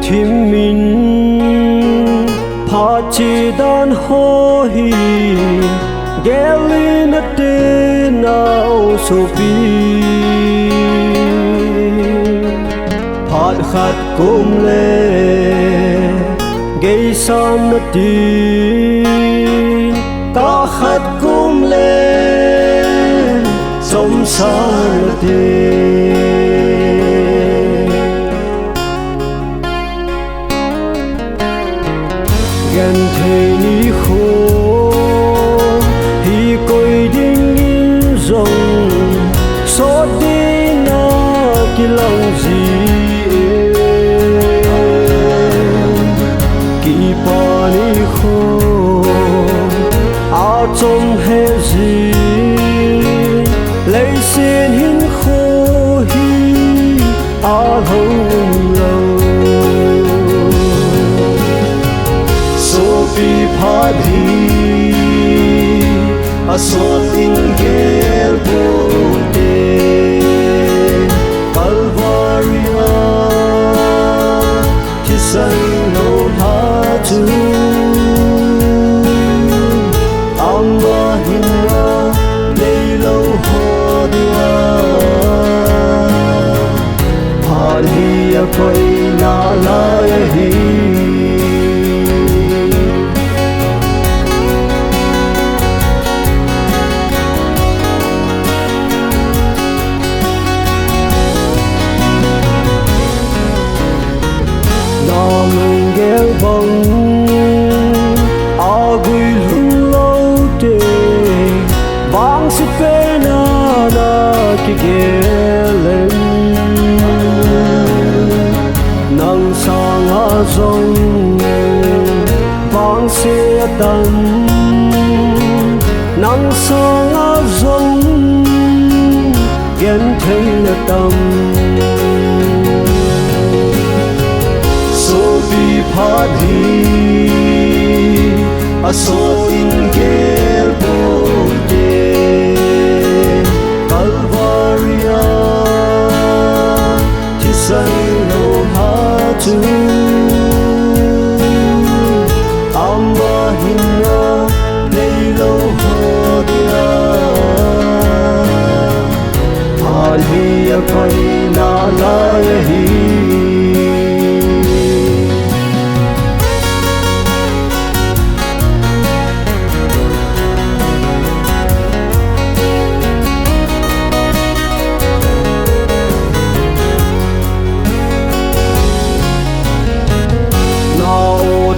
thim min pha chi dan ho hi gelin te nao so pi phat khat kum le gay sam na ti ta khat kum le som san na ti gan thầy ni khô hi coi đinh in rồng số đi na ki lòng gì ki pa ni khô a trong he gì lấy xin hin khô hi a hồng lâu Sophie Padhi a sorting gel bote Calvaria kisan no hatu amba hinna leilo hodia Padhi a koi na la hi gel bông agui lung lâu te vang si pena na ki gelen nang sang a zong vang si tan nang sang a zong gen thei na tam Padhi a sorting gel bote Calvaria kisan no hatu amba hinna leilo hodia Padhi a koi na la hi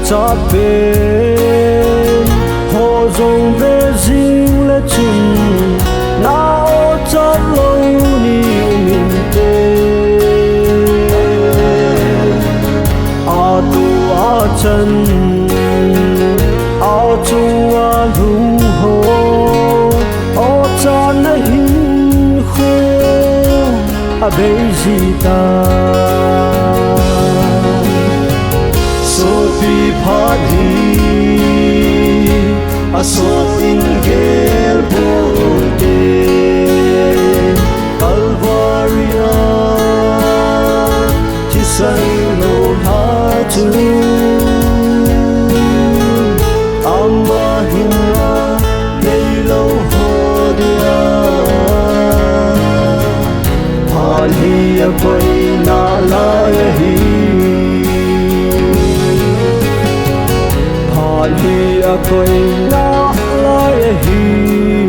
cha bên hồ dòng về riêng lệ chung nào cha lâu ni mình tê a tu a chân a chung a lung hồ o cha na hin khô a bê gì ta Sophie Padhi a sorting gel bote Calvaria kisan no hatu amba hinna leilo hodia Padhi a koi na la hi Padhi a koi na la hi